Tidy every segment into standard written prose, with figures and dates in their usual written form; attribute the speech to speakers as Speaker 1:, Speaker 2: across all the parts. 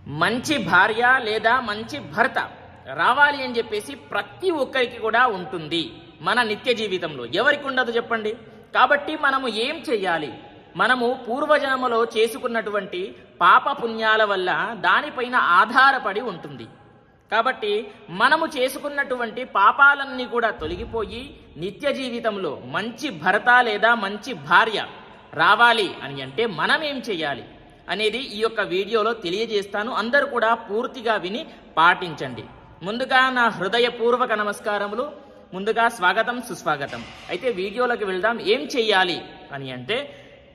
Speaker 1: మంచి భార్య లేదా మంచి భర్త రావాలి అని చెప్పేసి ప్రతి ఒక్కరికి కూడా ఉంటుంది మన నిత్య జీవితంలో. ఎవరికి ఉండదు చెప్పండి? కాబట్టి మనము ఏం చెయ్యాలి? మనము పూర్వజన్మలో చేసుకున్నటువంటి పాప పుణ్యాల వల్ల దానిపైన ఆధారపడి ఉంటుంది. కాబట్టి మనము చేసుకున్నటువంటి పాపాలన్నీ కూడా తొలగిపోయి నిత్య జీవితంలో మంచి భర్త లేదా మంచి భార్య రావాలి అని అంటే మనం ఏం చేయాలి అనేది ఈ యొక్క వీడియోలో తెలియజేస్తాను. అందరూ కూడా పూర్తిగా విని పాటించండి. ముందుగా నా హృదయపూర్వక నమస్కారములు. ముందుగా స్వాగతం సుస్వాగతం. అయితే వీడియోలోకి వెళ్దాం. ఏం చెయ్యాలి అని అంటే,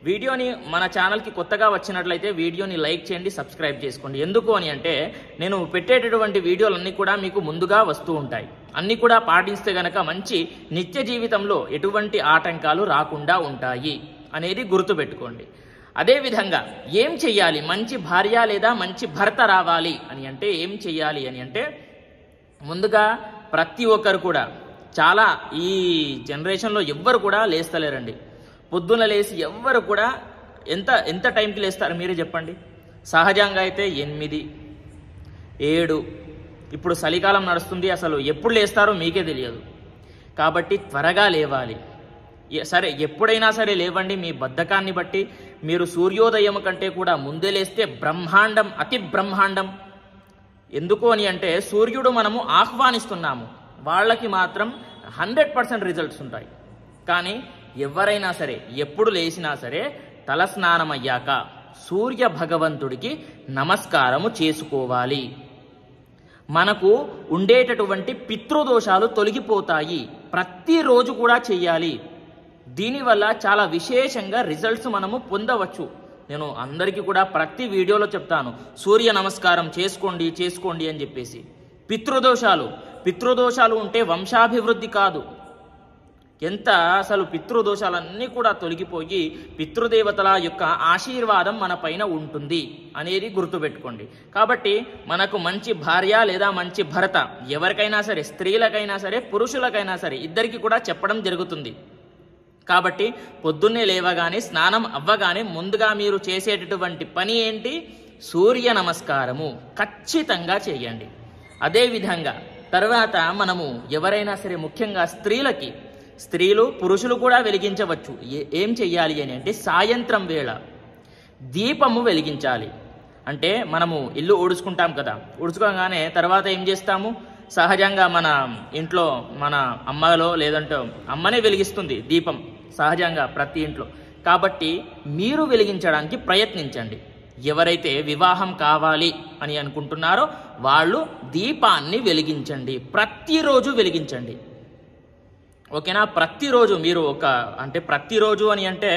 Speaker 1: వీడియోని మన ఛానల్కి కొత్తగా వచ్చినట్లయితే వీడియోని లైక్ చేయండి, సబ్స్క్రైబ్ చేసుకోండి. ఎందుకు అని అంటే నేను పెట్టేటటువంటి వీడియోలన్నీ కూడా మీకు ముందుగా వస్తూ ఉంటాయి. అన్నీ కూడా పాటిస్తే గనక మంచి నిత్య జీవితంలో ఎటువంటి ఆటంకాలు రాకుండా ఉంటాయి అనేది గుర్తుపెట్టుకోండి. అదేవిధంగా ఏం చెయ్యాలి? మంచి భార్య లేదా మంచి భర్త రావాలి అని అంటే ఏం చెయ్యాలి అని అంటే, ముందుగా ప్రతి ఒక్కరు కూడా చాలా ఈ జనరేషన్లో ఎవ్వరు కూడా లేస్తలేరండి. పొద్దున్న లేచి ఎవ్వరు కూడా ఎంత టైంకి లేస్తారు మీరే చెప్పండి? సహజంగా అయితే 8, 7. ఇప్పుడు చలికాలం నడుస్తుంది, అసలు ఎప్పుడు లేస్తారో మీకే తెలియదు. కాబట్టి త్వరగా లేవాలి. సరే, ఎప్పుడైనా సరే లేవండి. మీ బద్ధకాన్ని బట్టి మీరు సూర్యోదయం కంటే కూడా ముందే లేస్తే బ్రహ్మాండం, అతి బ్రహ్మాండం. ఎందుకు అని అంటే సూర్యుడు మనము ఆహ్వానిస్తున్నాము, వాళ్ళకి మాత్రం 100% రిజల్ట్స్ ఉంటాయి. కానీ ఎవరైనా సరే ఎప్పుడు లేచినా సరే తలస్నానం అయ్యాక సూర్య భగవంతుడికి నమస్కారము చేసుకోవాలి. మనకు ఉండేటటువంటి పితృదోషాలు తొలగిపోతాయి. ప్రతిరోజు కూడా చెయ్యాలి. దీనివల్ల చాలా విశేషంగా రిజల్ట్స్ మనము పొందవచ్చు. నేను అందరికీ కూడా ప్రతి వీడియోలో చెప్తాను, సూర్య నమస్కారం చేసుకోండి అని చెప్పేసి. పితృదోషాలు ఉంటే వంశాభివృద్ధి కాదు. అసలు పితృదోషాలన్నీ కూడా తొలగిపోయి పితృదేవతల యొక్క ఆశీర్వాదం మన పైన ఉంటుంది అనేది గుర్తుపెట్టుకోండి. కాబట్టి మనకు మంచి భార్య లేదా మంచి భర్త ఎవరికైనా సరే, స్త్రీలకైనా సరే పురుషులకైనా సరే, ఇద్దరికి కూడా చెప్పడం జరుగుతుంది. కాబట్టి పొద్దున్నే లేవగానే స్నానం అవ్వగానే ముందుగా మీరు చేసేటటువంటి పని ఏంటి? సూర్య నమస్కారము ఖచ్చితంగా చేయండి. అదేవిధంగా తర్వాత మనము ఎవరైనా సరే, ముఖ్యంగా స్త్రీలు పురుషులు కూడా వెలిగించవచ్చు. ఏం చెయ్యాలి అని అంటే, సాయంత్రం వేళ దీపము వెలిగించాలి. అంటే మనము ఇల్లు ఊడ్చుకుంటాం కదా, ఊడ్చుకోగానే తర్వాత ఏం చేస్తాము? సహజంగా మన ఇంట్లో మన అమ్మలో లేదంటే అమ్మనే వెలిగిస్తుంది దీపం సహజంగా ప్రతి ఇంట్లో. కాబట్టి మీరు వెలిగించడానికి ప్రయత్నించండి. ఎవరైతే వివాహం కావాలి అని అనుకుంటున్నారో వాళ్ళు దీపాన్ని వెలిగించండి. ప్రతిరోజు వెలిగించండి. ఓకేనా? ప్రతిరోజు మీరు ప్రతిరోజు అని అంటే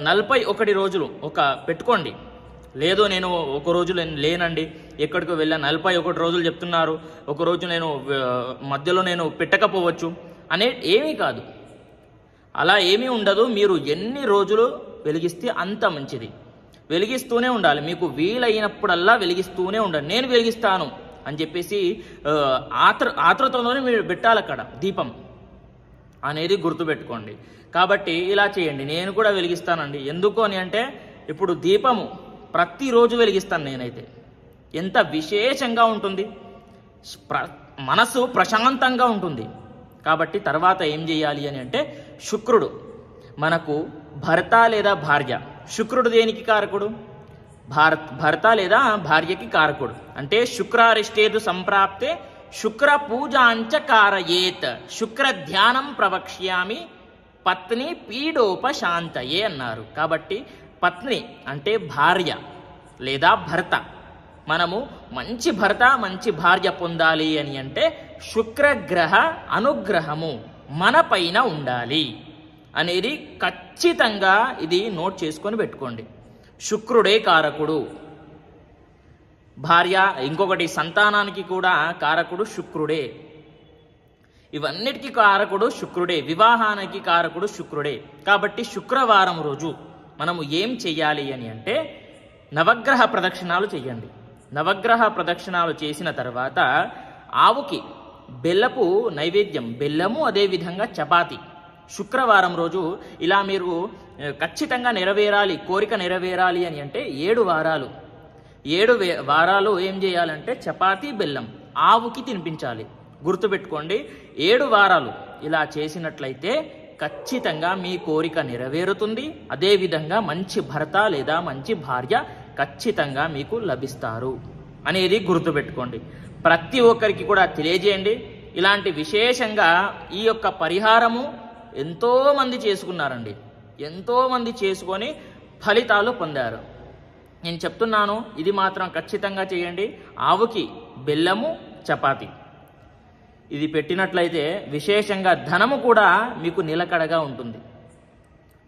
Speaker 1: 41 రోజులు పెట్టుకోండి. లేదు నేను ఒక రోజు లేనండి, ఎక్కడికో వెళ్ళాను, 41 రోజులు చెప్తున్నారు, ఒక రోజు మధ్యలో నేను పెట్టకపోవచ్చు అనే ఏమీ కాదు. అలా ఏమీ ఉండదు. మీరు ఎన్ని రోజులు వెలిగిస్తే అంత మంచిది. వెలిగిస్తూనే ఉండాలి. మీకు వీలైనప్పుడల్లా వెలిగిస్తూనే ఉండాలి. నేను వెలిగిస్తాను అని చెప్పేసి ఆతృతలోనే మీరు పెట్టాలి అక్కడ దీపం అనేది గుర్తుపెట్టుకోండి. కాబట్టి ఇలా చేయండి. నేను కూడా వెలిగిస్తానండి. ఎందుకు అని అంటే, ఇప్పుడు దీపము ప్రతిరోజు వెలిగిస్తాను నేనైతే. ఎంత విశేషంగా ఉంటుంది, మనసు ప్రశాంతంగా ఉంటుంది. కాబట్టి తర్వాత ఏం చేయాలి అని అంటే, శుక్రుడు మనకు భర్త లేదా భార్య. శుక్రుడు దేనికి కారకుడు? భర్త లేదా భార్యకి కారకుడు. అంటే శుక్రారిష్టేదు సంప్రాప్తే శుక్ర పూజాంచ కారయేత్ శుక్ర ధ్యానం ప్రవక్ష్యామి పత్ని పీడోపశాంతయే అన్నారు. కాబట్టి పత్ని అంటే భార్య లేదా భర్త. మనము మంచి భర్త మంచి భార్య పొందాలి అని అంటే శుక్రగ్రహ అనుగ్రహము మన పైన ఉండాలి అనేది ఖచ్చితంగా ఇది నోట్ చేసుకొని పెట్టుకోండి. శుక్రుడే కారకుడు. భార్య, ఇంకొకటి సంతానానికి కూడా కారకుడు శుక్రుడే. ఇవన్నిటికీ కారకుడు శుక్రుడే. వివాహానికి కారకుడు శుక్రుడే. కాబట్టి శుక్రవారం రోజు మనము ఏం చెయ్యాలి అని అంటే, నవగ్రహ ప్రదక్షిణాలు చెయ్యండి. నవగ్రహ ప్రదక్షిణాలు చేసిన తర్వాత ఆవుకి బెల్లపు నైవేద్యం, బెల్లము అదేవిధంగా చపాతి శుక్రవారం రోజు ఇలా మీరు ఖచ్చితంగా నెరవేరాలి, కోరిక నెరవేరాలి అని అంటే 7 వారాలు 7 వారాలు ఏం చేయాలంటే చపాతీ బెల్లం ఆవుకి తినిపించాలి. గుర్తుపెట్టుకోండి, 7 వారాలు ఇలా చేసినట్లయితే ఖచ్చితంగా మీ కోరిక నెరవేరుతుంది. అదేవిధంగా మంచి భర్త లేదా మంచి భార్య ఖచ్చితంగా మీకు లభిస్తారు అనేది గుర్తుపెట్టుకోండి. ప్రతి ఒక్కరికి కూడా తెలియజేయండి. ఇలాంటి విశేషంగా ఈ యొక్క పరిహారము ఎంతోమంది చేసుకున్నారండి. ఎంతోమంది చేసుకొని ఫలితాలు పొందారు. నేను చెప్తున్నాను, ఇది మాత్రం ఖచ్చితంగా చేయండి. ఆవుకి బెల్లము చపాతి ఇది పెట్టినట్లయితే విశేషంగా ధనము కూడా మీకు నిలకడగా ఉంటుంది.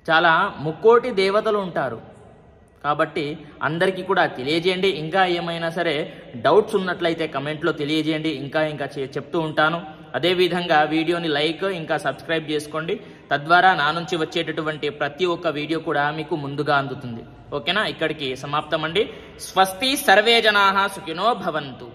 Speaker 1: చాలా ముక్కోటి దేవతలు ఉంటారు కాబట్టి అందరికీ కూడా తెలియజేయండి. ఇంకా ఏమైనా సరే డౌట్స్ ఉన్నట్లయితే కమెంట్లో తెలియజేయండి. ఇంకా చెప్తూ ఉంటాను. అదేవిధంగా వీడియోని లైక్ ఇంకా సబ్స్క్రైబ్ చేసుకోండి. తద్వారా నా నుంచి వచ్చేటటువంటి ప్రతి ఒక్క వీడియో కూడా మీకు ముందుగా అందుతుంది. ఓకేనా? ఇక్కడికి సమాప్తం అండి. స్వస్తి, సర్వే జనాః సుఖినో భవంతు.